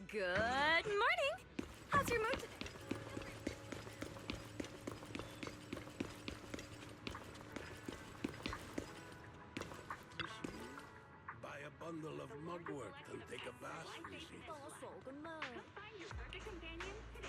Good morning. How's your mood today? Buy a bundle of mugwort and take a bath, you see. Find your perfect companion today.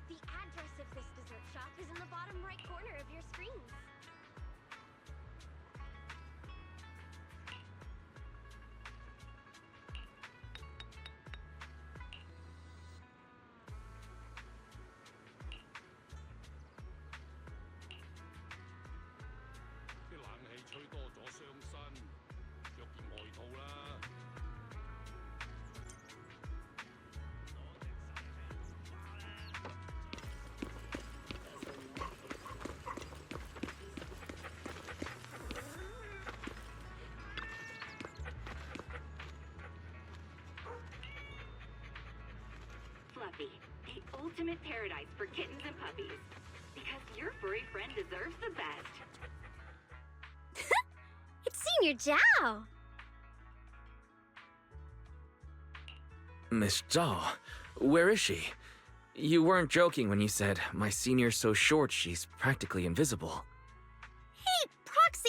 The address of this dessert shop is in the bottom right corner of your screens. Fluffy, the ultimate paradise for kittens and puppies. Because your furry friend deserves the best. It's Senior Zhao! Miss Zhao, where is she? You weren't joking when you said, my senior's so short she's practically invisible. Hey, Proxy!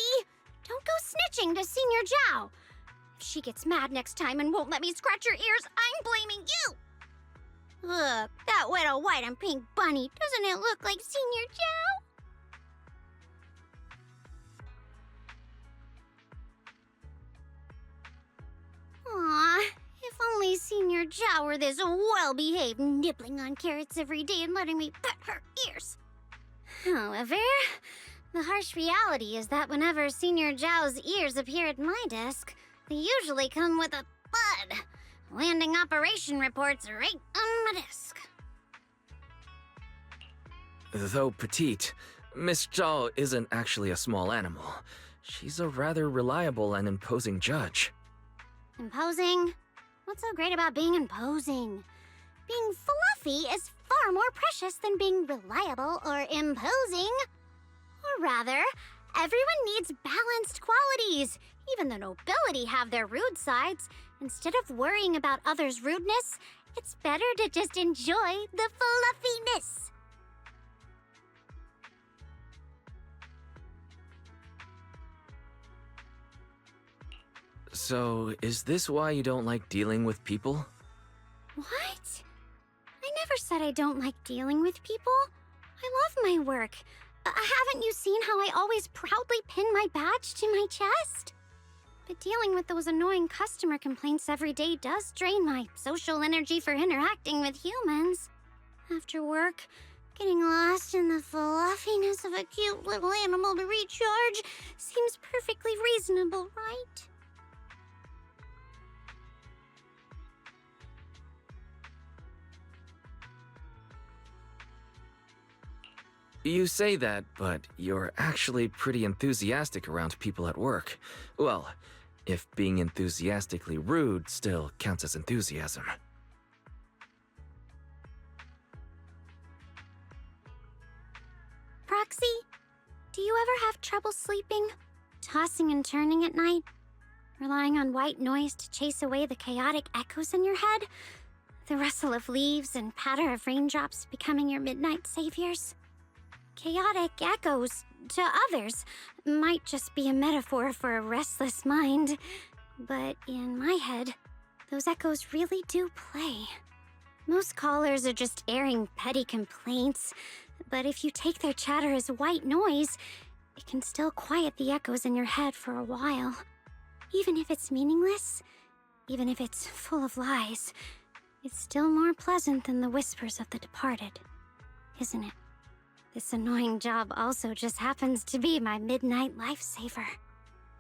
Don't go snitching to Senior Zhao! If she gets mad next time and won't let me scratch her ears, I'm blaming you! Look, that little white and pink bunny, doesn't it look like Senior Zhao? Aw, if only Senior Zhao were this well-behaved, nibbling on carrots every day and letting me pet her ears. However, the harsh reality is that whenever Senior Zhao's ears appear at my desk, they usually come with a bud, landing operation reports right on my desk. Though petite, Miss Zhao isn't actually a small animal. She's a rather reliable and imposing judge. Imposing? What's so great about being imposing? Being fluffy is far more precious than being reliable or imposing. Or rather, everyone needs balanced qualities. Even the nobility have their rude sides. Instead of worrying about others' rudeness, it's better to just enjoy the fluffiness. So, is this why you don't like dealing with people? What? I never said I don't like dealing with people. I love my work. Haven't you seen how I always proudly pin my badge to my chest? But dealing with those annoying customer complaints every day does drain my social energy for interacting with humans. After work, getting lost in the fluffiness of a cute little animal to recharge seems perfectly reasonable, right? You say that, but you're actually pretty enthusiastic around people at work. Well, if being enthusiastically rude still counts as enthusiasm. Proxy, do you ever have trouble sleeping? Tossing and turning at night? Relying on white noise to chase away the chaotic echoes in your head? The rustle of leaves and patter of raindrops becoming your midnight saviors? Chaotic echoes, to others, might just be a metaphor for a restless mind. But in my head, those echoes really do play. Most callers are just airing petty complaints, but if you take their chatter as white noise, it can still quiet the echoes in your head for a while. Even if it's meaningless, even if it's full of lies, it's still more pleasant than the whispers of the departed, isn't it? This annoying job also just happens to be my midnight lifesaver.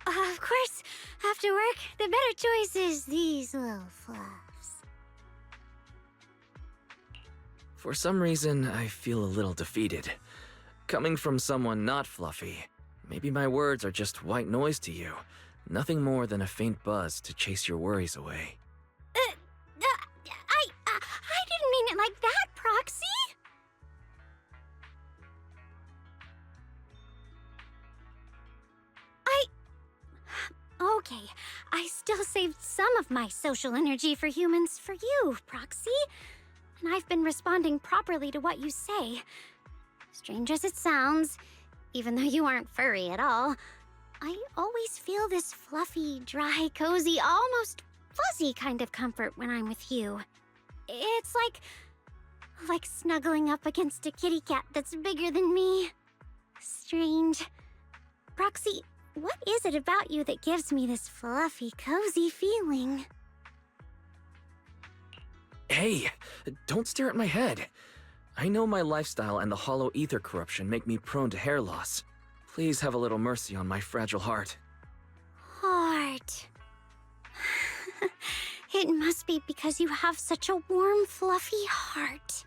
Of course, after work, the better choice is these little fluffs. For some reason, I feel a little defeated. Coming from someone not fluffy, maybe my words are just white noise to you. Nothing more than a faint buzz to chase your worries away. I didn't mean it like that, Proxy! Okay, I still saved some of my social energy for humans for you, Proxy. And I've been responding properly to what you say. Strange as it sounds, even though you aren't furry at all, I always feel this fluffy, dry, cozy, almost fuzzy kind of comfort when I'm with you. It's like snuggling up against a kitty cat that's bigger than me. Strange. Proxy, what is it about you that gives me this fluffy, cozy feeling? Hey, don't stare at my head. I know my lifestyle and the hollow ether corruption make me prone to hair loss. Please have a little mercy on my fragile heart. Heart. It must be because you have such a warm, fluffy heart.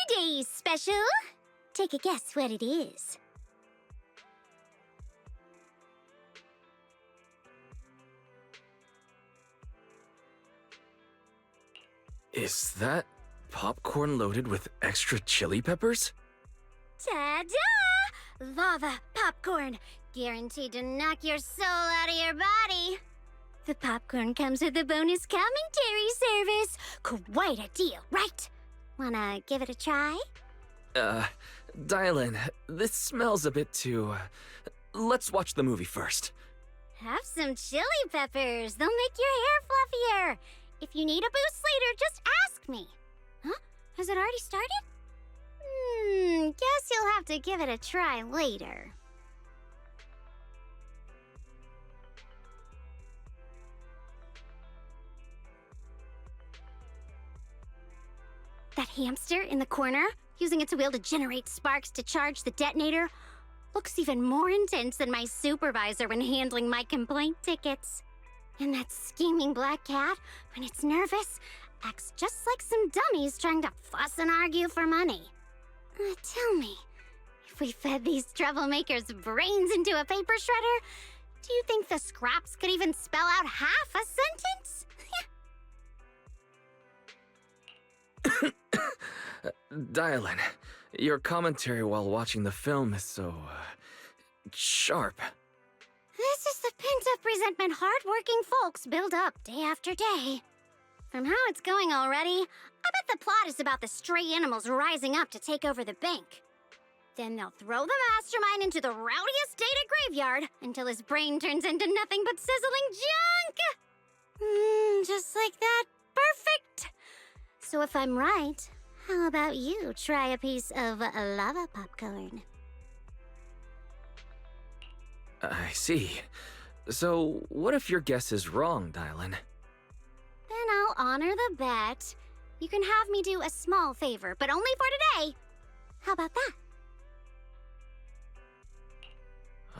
Today's special. Take a guess what it is. Is that popcorn loaded with extra chili peppers? Ta-da! Lava popcorn, guaranteed to knock your soul out of your body. The popcorn comes with a bonus commentary service. Quite a deal, right? Wanna give it a try? Dialyn, this smells a bit too... let's watch the movie first. Have some chili peppers. They'll make your hair fluffier. If you need a boost later, just ask me. Huh? Has it already started? Guess you'll have to give it a try later. That hamster in the corner, using its wheel to generate sparks to charge the detonator, looks even more intense than my supervisor when handling my complaint tickets. And that scheming black cat, when it's nervous, acts just like some dummies trying to fuss and argue for money. Tell me, if we fed these troublemakers brains into a paper shredder, do you think the scraps could even spell out half a sentence? Dialyn, your commentary while watching the film is so... sharp. This is the pent-up resentment hard-working folks build up day after day. From how it's going already, I bet the plot is about the stray animals rising up to take over the bank. Then they'll throw the mastermind into the rowdiest data graveyard until his brain turns into nothing but sizzling junk! Just like that. Perfect! So if I'm right, how about you try a piece of lava popcorn? I see. So, what if your guess is wrong, Dialyn? Then I'll honor the bet. You can have me do a small favor, but only for today. How about that?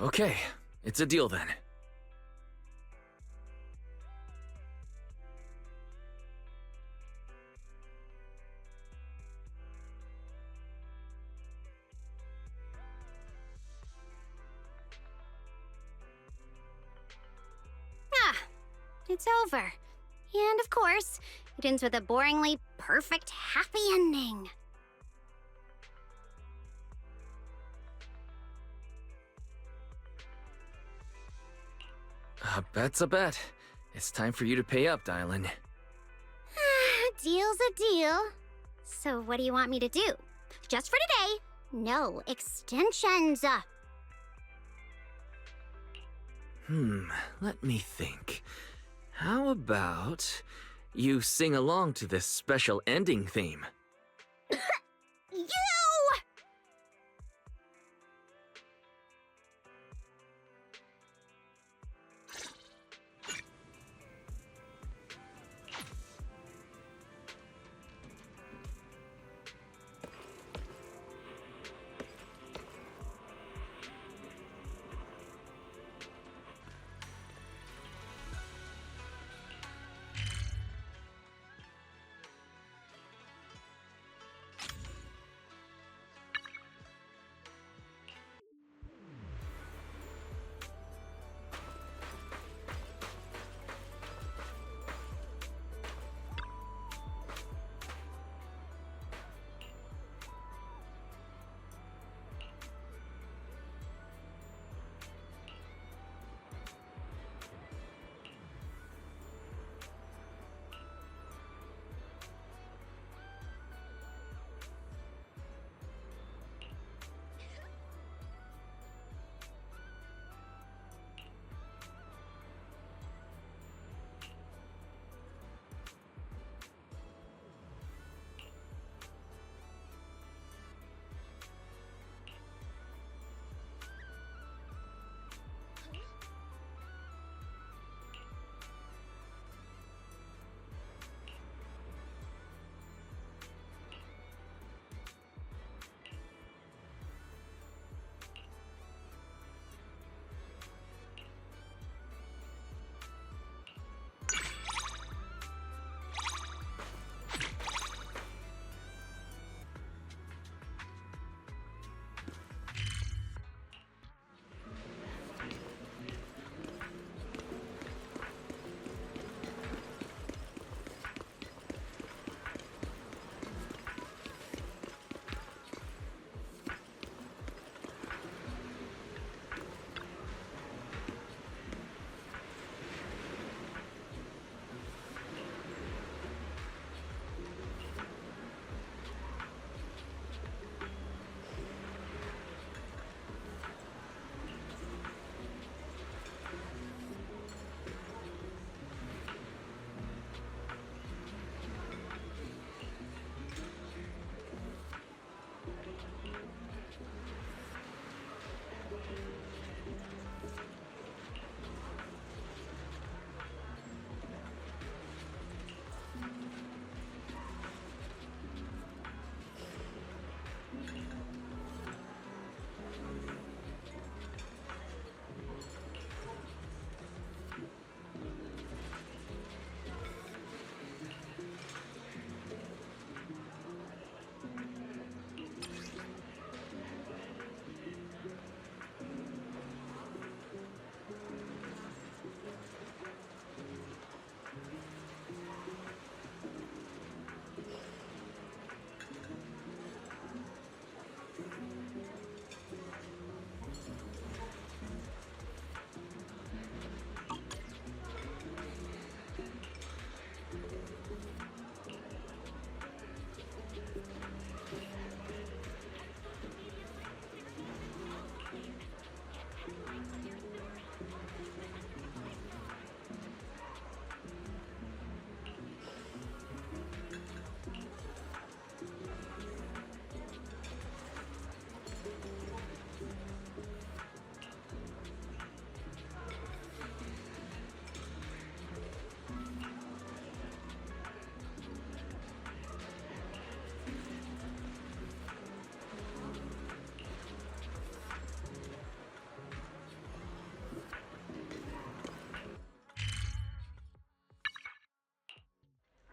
Okay, it's a deal then. It's over. And of course, it ends with a boringly perfect happy ending. A bet's a bet. It's time for you to pay up, Dialyn. Deal's a deal. So what do you want me to do? Just for today, no extensions. Let me think. How about you sing along to this special ending theme? You!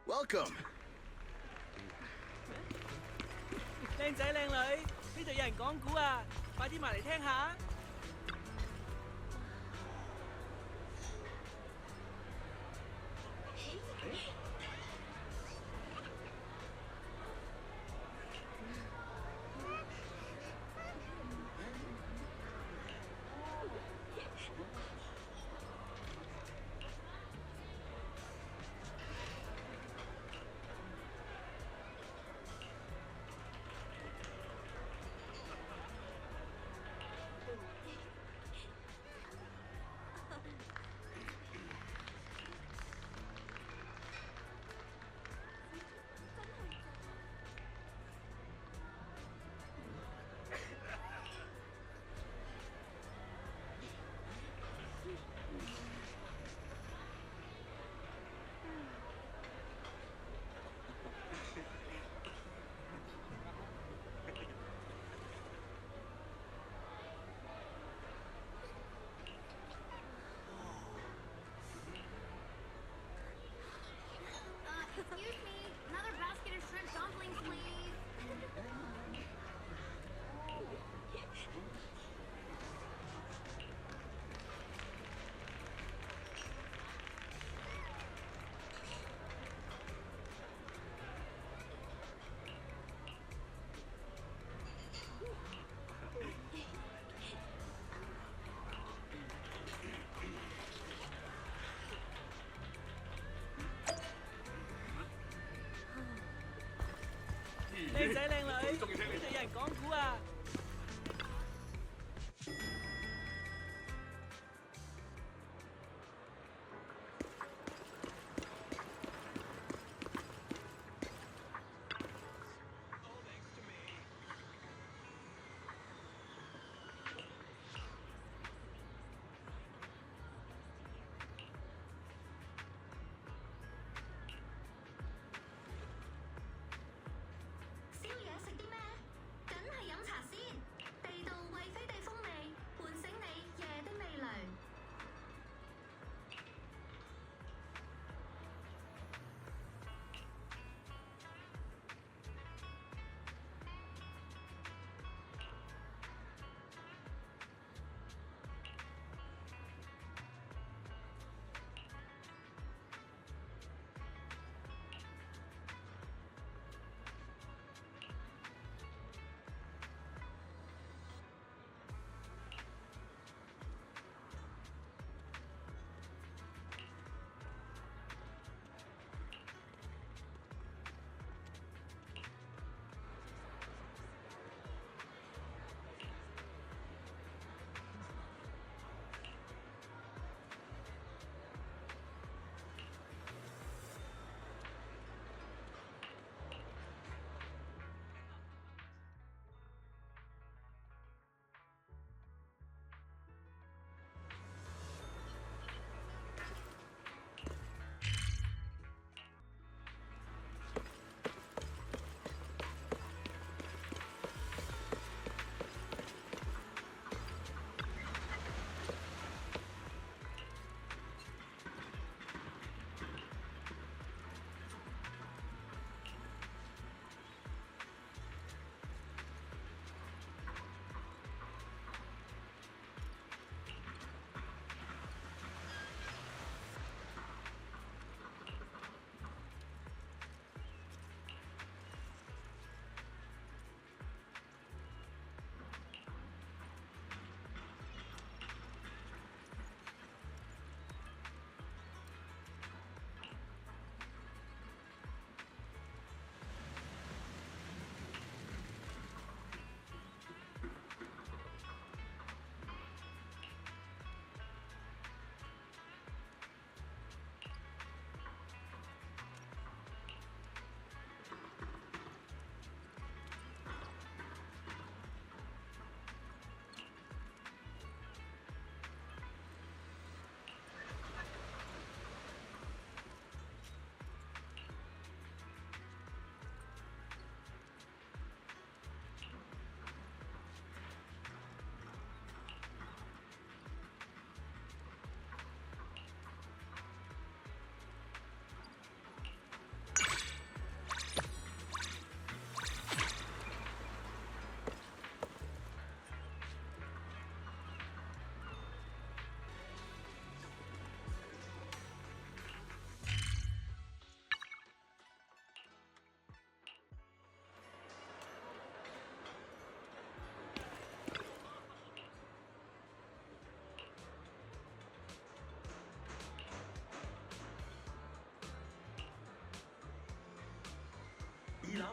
Welcome. 靚仔靚女，呢度有人講古啊，快啲埋嚟聽下。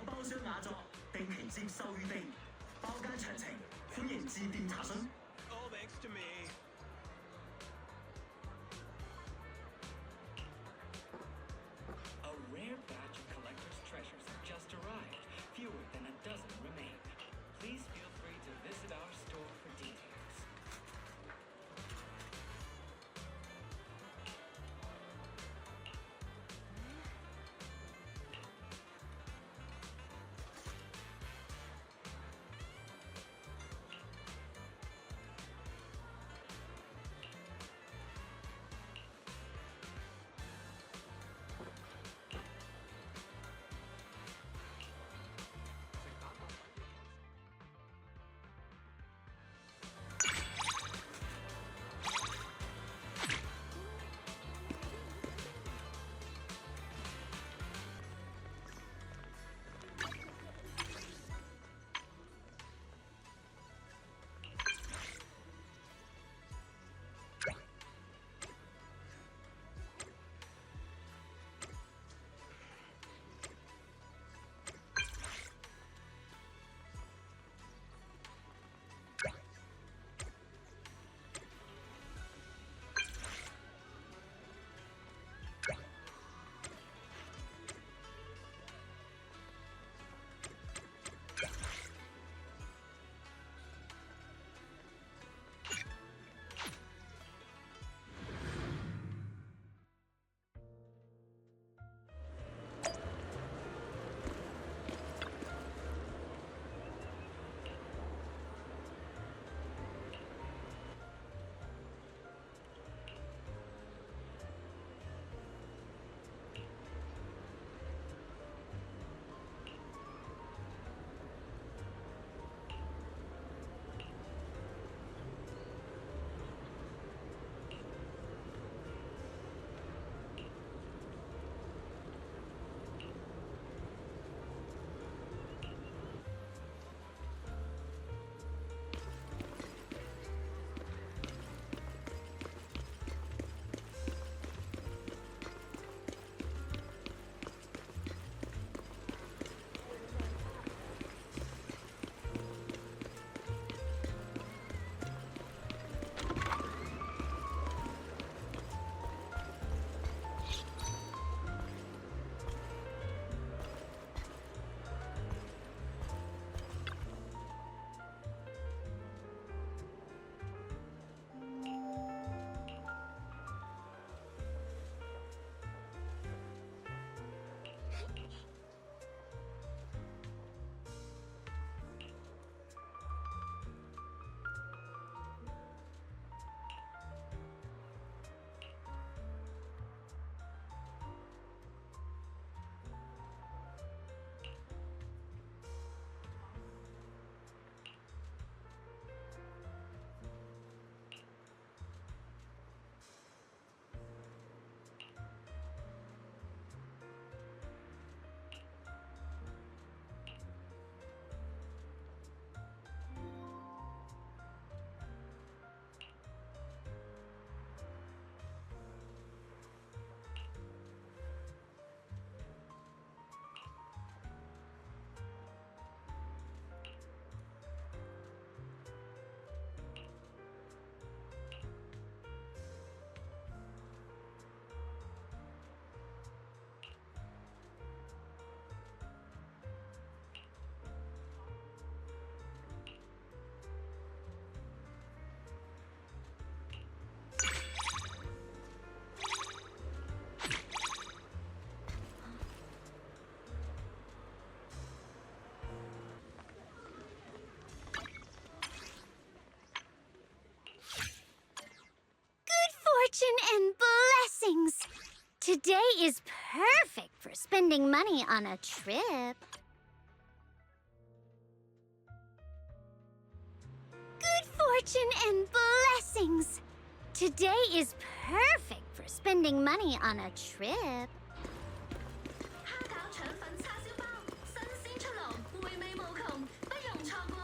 包廂雅座，定期接受預訂，包間詳情歡迎致電查詢。All thanks to me. A rare batch of collector's treasures have just arrived. Fewer than a dozen remain. Please feel free to visit our store for details. Fortune and blessings! Today is perfect for spending money on a trip. Good fortune and blessings! Today is perfect for spending money on a trip. 蝦餃腸粉叉燒包，新鮮出爐，回味無窮，不容錯過。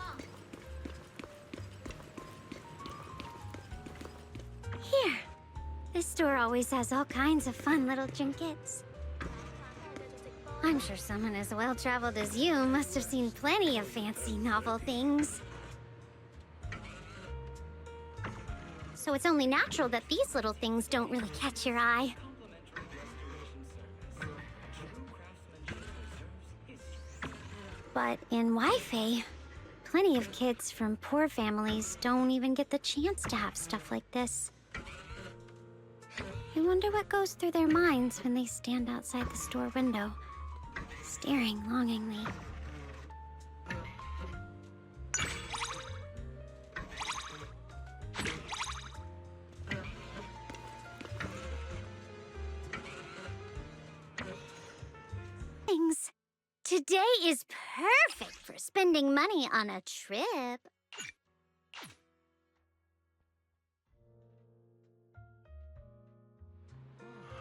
Here. This store always has all kinds of fun little trinkets. I'm sure someone as well-traveled as you must have seen plenty of fancy novel things. So it's only natural that these little things don't really catch your eye. But in Wi-Fi, plenty of kids from poor families don't even get the chance to have stuff like this. I wonder what goes through their minds when they stand outside the store window, staring longingly. Today is perfect for spending money on a trip.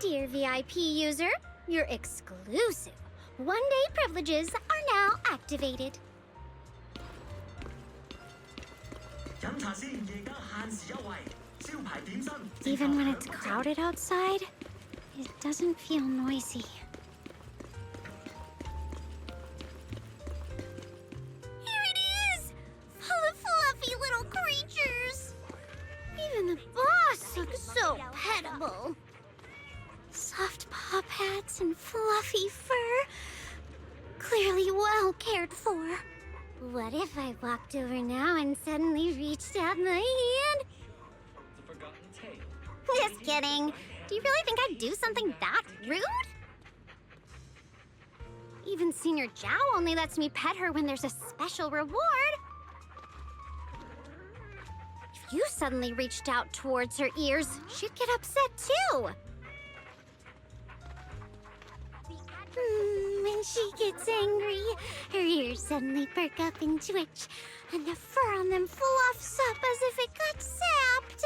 Dear VIP user, your exclusive one-day privileges are now activated. Even when it's crowded outside, it doesn't feel noisy. Here it is! Full of fluffy little creatures! Even the boss looks so petable. Soft paw pads and fluffy fur. Clearly well cared for. What if I walked over now and suddenly reached out my hand? The forgotten tale. Just kidding. Do you really think I'd do something that rude? Even Senior Zhao only lets me pet her when there's a special reward. If you suddenly reached out towards her ears, she'd get upset too. When she gets angry, her ears suddenly perk up and twitch, and the fur on them fluffs up as if it got sapped.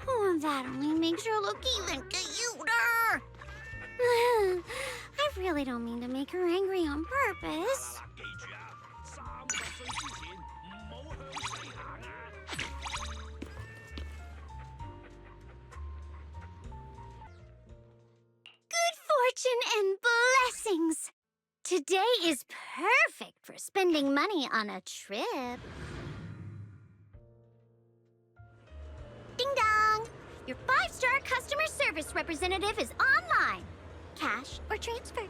Oh, that only makes her look even cuter. I really don't mean to make her angry on purpose. Good fortune and blessings! Today is perfect for spending money on a trip. Ding dong! Your 5-star customer service representative is online. Cash or transfer.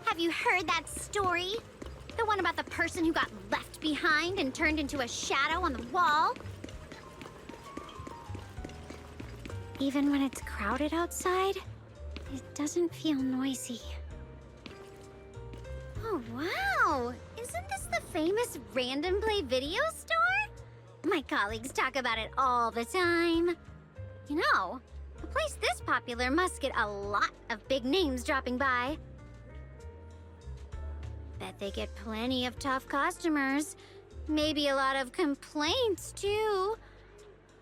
Have you heard that story? The one about the person who got left behind and turned into a shadow on the wall? Even when it's crowded outside, it doesn't feel noisy. Oh, wow! Isn't this the famous Random Play video store? My colleagues talk about it all the time. You know, a place this popular must get a lot of big names dropping by. Bet they get plenty of tough customers. Maybe a lot of complaints, too.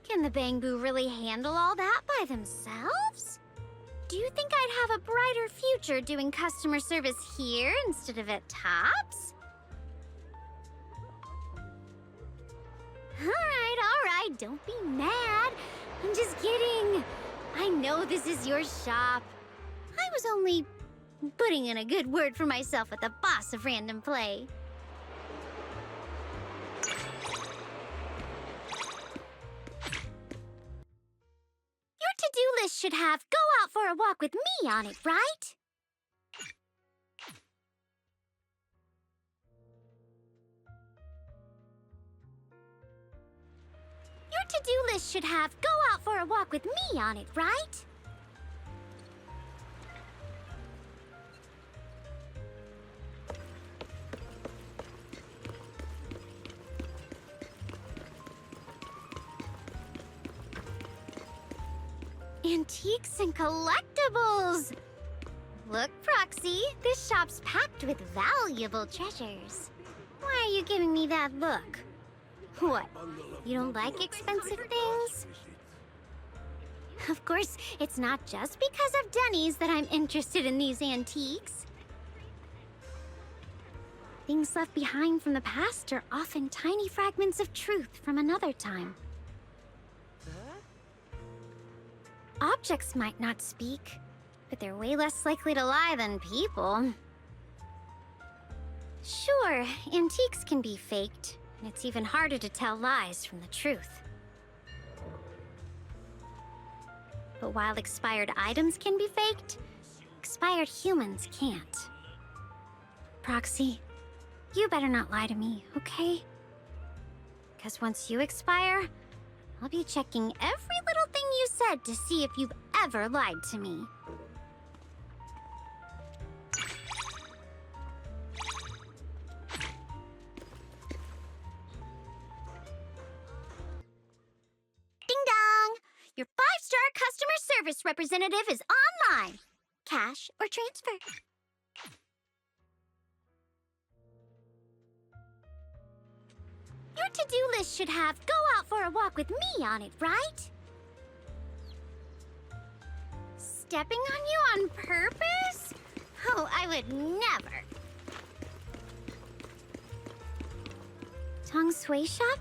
Can the Bangbu really handle all that by themselves? Do you think I'd have a brighter future doing customer service here instead of at Tops? All right, don't be mad. I'm just kidding. I know this is your shop. I was only putting in a good word for myself with the boss of Random Play. Your to-do list should have "Go out for a walk with me" on it, right? Your to-do list should have "Go out for a walk with me" on it, right? Antiques and collectibles! Look, Proxy, this shop's packed with valuable treasures. Why are you giving me that look? What, you don't like expensive things? Of course, it's not just because of Denny's that I'm interested in these antiques. Things left behind from the past are often tiny fragments of truth from another time. Objects might not speak, but they're way less likely to lie than people. Sure, antiques can be faked, and it's even harder to tell lies from the truth. But while expired items can be faked, expired humans can't. Proxy, you better not lie to me, okay? Because once you expire, I'll be checking every little thing you said to see if you've ever lied to me. Ding dong! Your 5-star customer service representative is online. Cash or transfer? Your to-do list should have "go out for a walk with me" on it, right? Stepping on you on purpose? Oh, I would never. Tong's Sway Shop?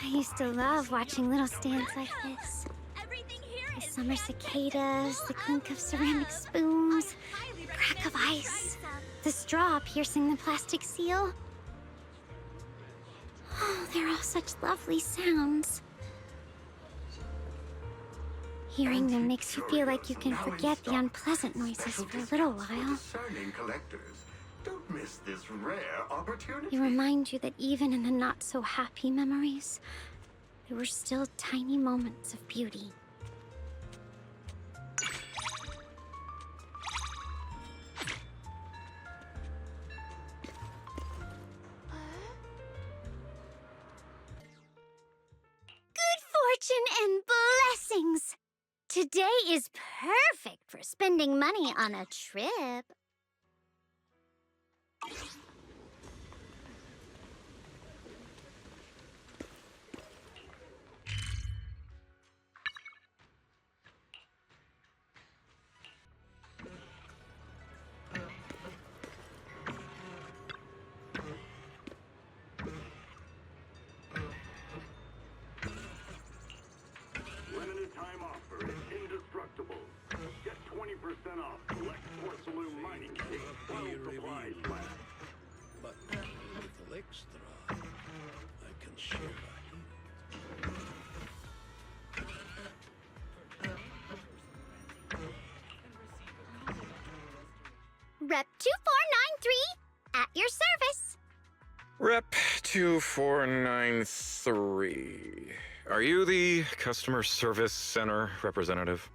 I used to love watching little stands like this. Everything here The is summer cicadas, the clink of ceramic spoons, the crack of ice, the straw piercing the plastic seal. Oh, they're all such lovely sounds. Hearing them makes you feel like you can forget the unpleasant noises for a little while. Discerning collectors, don't miss this rare opportunity. They remind you that even in the not-so-happy memories, there were still tiny moments of beauty. Good fortune and blessings! Today is perfect for spending money on a trip. Limited time offer is indestructible. Get 20% off select Failume mining kits while supplies last. But with extra, I can share a hint. Rep 2493, at your service. Rep 2493. Are you the customer service center representative?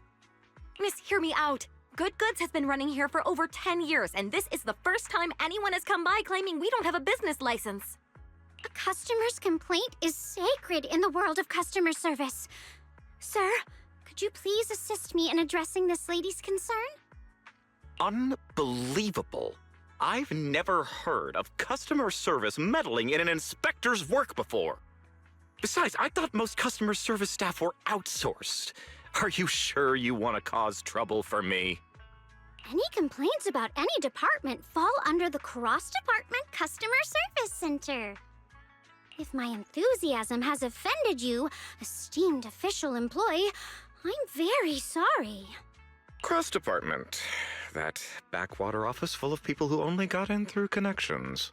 Miss, hear me out. Good Goods has been running here for over 10 years, and this is the first time anyone has come by claiming we don't have a business license. A customer's complaint is sacred in the world of customer service. Sir, could you please assist me in addressing this lady's concern? Unbelievable. I've never heard of customer service meddling in an inspector's work before. Besides, I thought most customer service staff were outsourced. Are you sure you want to cause trouble for me? Any complaints about any department fall under the Cross-Department Customer Service Center. If my enthusiasm has offended you, esteemed official employee, I'm very sorry. Cross department. That backwater office full of people who only got in through connections.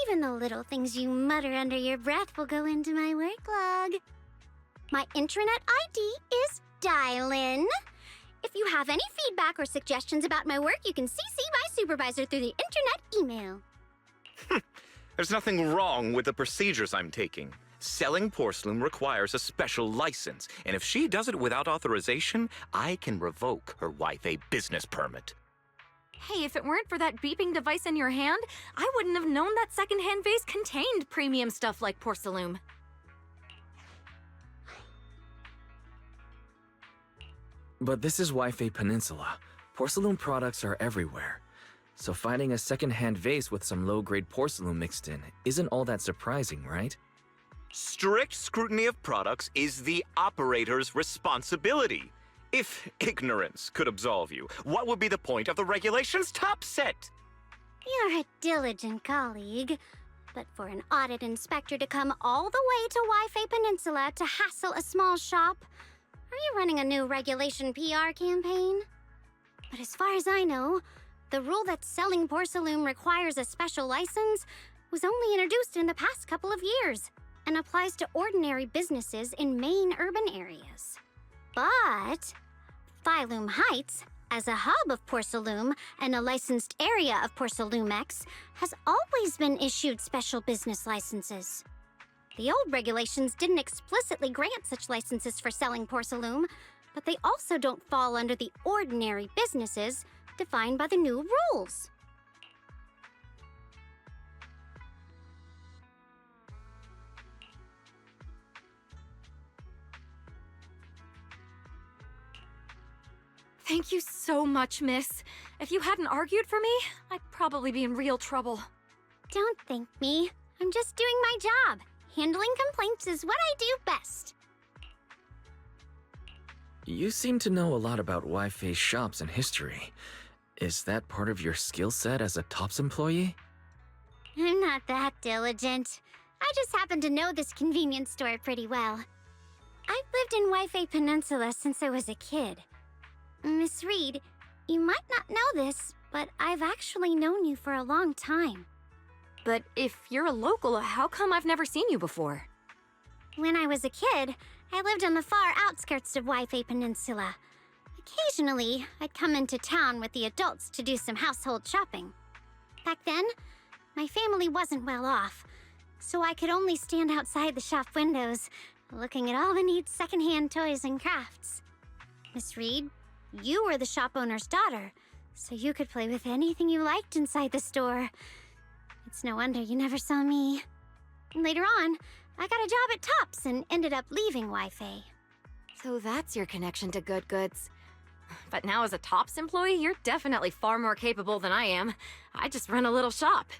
Even the little things you mutter under your breath will go into my work log. My intranet ID is Dialyn. If you have any feedback or suggestions about my work, you can CC my supervisor through the internet email. There's nothing wrong with the procedures I'm taking. Selling Failume requires a special license, and if she does it without authorization, I can revoke her Wi-Fi business permit. Hey, if it weren't for that beeping device in your hand, I wouldn't have known that secondhand vase contained premium stuff like Failume. But this is Wi-Fi Peninsula. Porcelain products are everywhere. So finding a second-hand vase with some low-grade porcelain mixed in isn't all that surprising, right? Strict scrutiny of products is the operator's responsibility. If ignorance could absolve you, what would be the point of the regulations top set? You're a diligent colleague. But for an audit inspector to come all the way to Wi-Fi Peninsula to hassle a small shop, are you running a new regulation PR campaign? But as far as I know, the rule that selling porcelain requires a special license was only introduced in the past couple of years and applies to ordinary businesses in main urban areas. But Failume Heights, as a hub of Porcelain and a licensed area of Porcelumex, has always been issued special business licenses. The old regulations didn't explicitly grant such licenses for selling porcelain, but they also don't fall under the ordinary businesses defined by the new rules. Thank you so much, miss. If you hadn't argued for me, I'd probably be in real trouble. Don't thank me. I'm just doing my job. Handling complaints is what I do best. You seem to know a lot about Wi-Fi shops and history. Is that part of your skill set as a TOPS employee? I'm not that diligent. I just happen to know this convenience store pretty well. I've lived in Wi-Fi Peninsula since I was a kid. Miss Reed, you might not know this, but I've actually known you for a long time. But if you're a local, how come I've never seen you before? When I was a kid, I lived on the far outskirts of Wi-Fi Peninsula. Occasionally, I'd come into town with the adults to do some household shopping. Back then, my family wasn't well off, so I could only stand outside the shop windows, looking at all the neat secondhand toys and crafts. Miss Reed, you were the shop owner's daughter, so you could play with anything you liked inside the store. It's no wonder you never saw me. Later on, I got a job at Tops and ended up leaving Wi-Fi. So that's your connection to Good Goods. But now as a Tops employee, you're definitely far more capable than I am. I just run a little shop.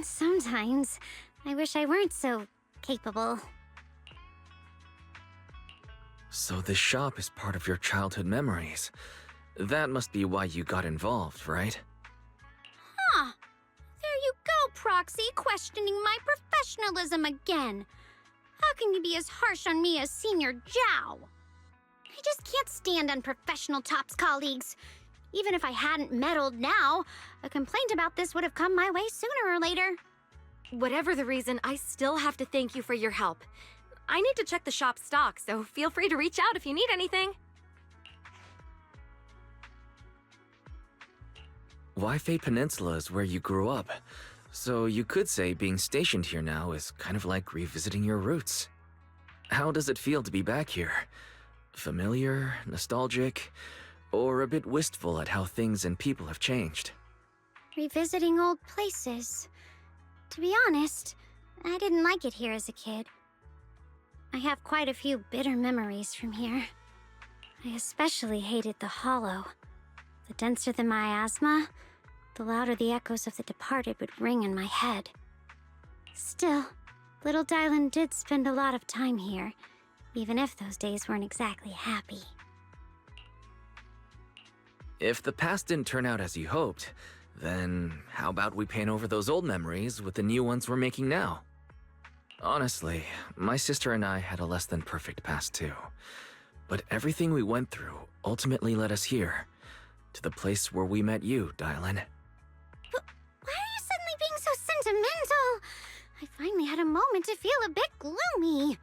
Sometimes, I wish I weren't so capable. So this shop is part of your childhood memories. That must be why you got involved, right? Huh. There you go, Proxy, questioning my professionalism again. How can you be as harsh on me as Senior Zhao? I just can't stand unprofessional Tops colleagues. Even if I hadn't meddled now, a complaint about this would have come my way sooner or later. Whatever the reason, I still have to thank you for your help. I need to check the shop's stock, so feel free to reach out if you need anything. Wi-Fi Peninsula is where you grew up, so you could say being stationed here now is kind of like revisiting your roots. How does it feel to be back here? Familiar, nostalgic, or a bit wistful at how things and people have changed? Revisiting old places. To be honest, I didn't like it here as a kid. I have quite a few bitter memories from here. I especially hated the hollow. The denser the miasma, the louder the echoes of the departed would ring in my head. Still, little Dialyn did spend a lot of time here, even if those days weren't exactly happy. If the past didn't turn out as you hoped, then how about we paint over those old memories with the new ones we're making now? Honestly, my sister and I had a less than perfect past too. But everything we went through ultimately led us here, to the place where we met you, Dialyn. But why are you suddenly being so sentimental? I finally had a moment to feel a bit gloomy.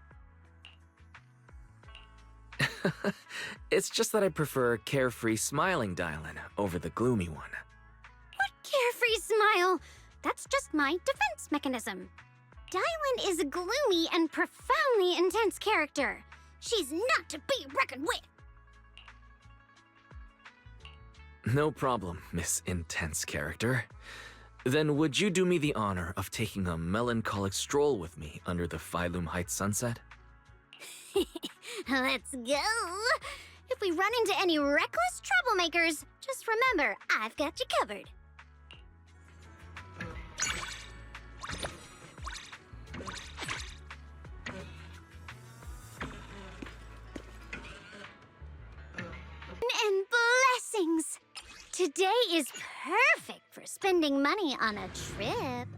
It's just that I prefer carefree smiling Dialyn over the gloomy one. What carefree smile? That's just my defense mechanism. Dialyn is a gloomy and profoundly intense character. She's not to be reckoned with. No problem, Miss Intense Character. Then would you do me the honor of taking a melancholic stroll with me under the Failume Heights sunset? Let's go. If we run into any reckless troublemakers, just remember, I've got you covered. And blessings! Today is perfect for spending money on a trip.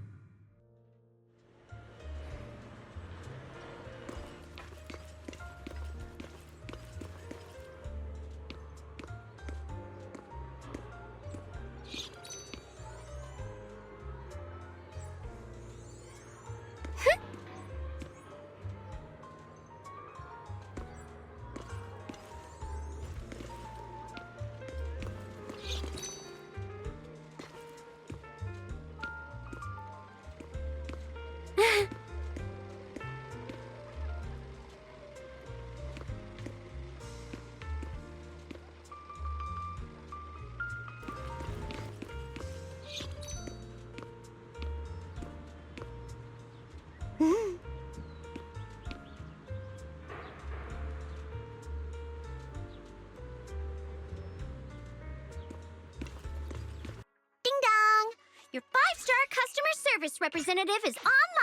service representative is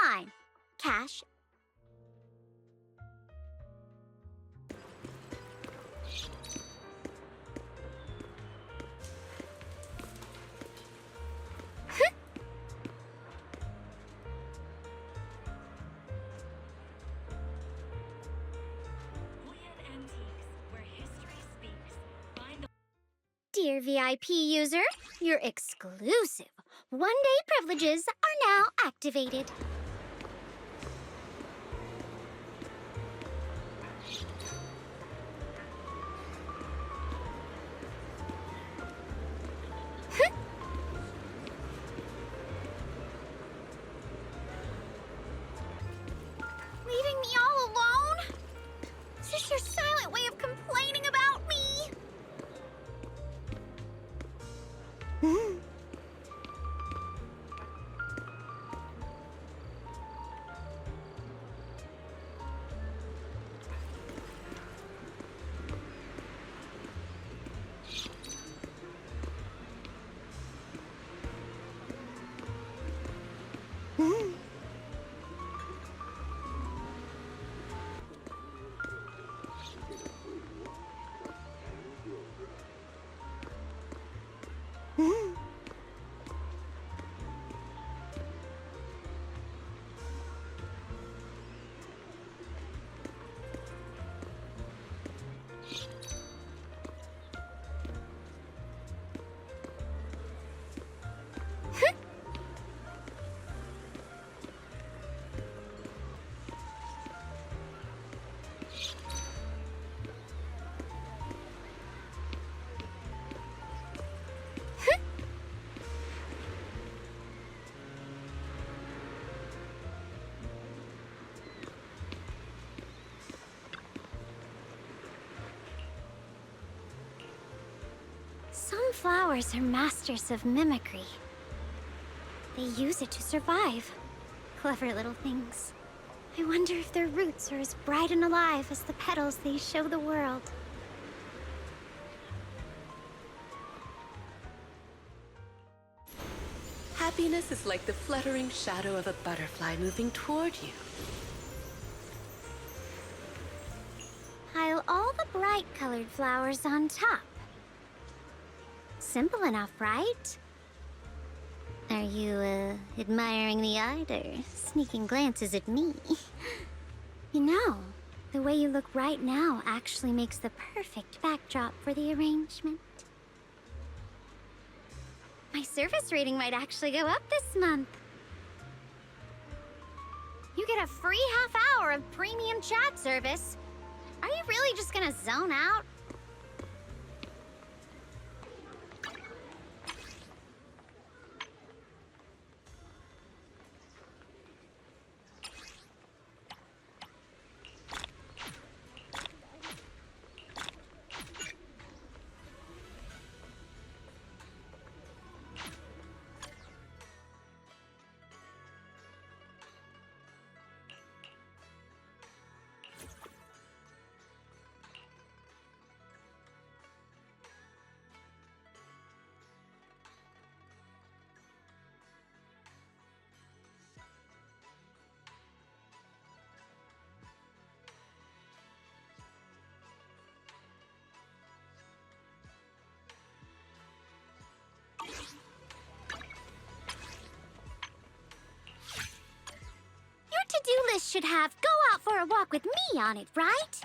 online. Cash. Buyan Antiques, where history speaks. Find the Dear VIP user, your exclusive one-day privileges are now activated. Leaving me all alone? Is this your silent way of complaining about me? Some flowers are masters of mimicry. They use it to survive. Clever little things. I wonder if their roots are as bright and alive as the petals they show the world. Happiness is like the fluttering shadow of a butterfly moving toward you. Pile all the bright-colored flowers on top. Simple enough, right? Are you, admiring the art or sneaking glances at me? You know, the way you look right now actually makes the perfect backdrop for the arrangement. My service rating might actually go up this month. You get a free half hour of premium chat service. Are you really just gonna zone out? To-do list should have go out for a walk with me on it, right?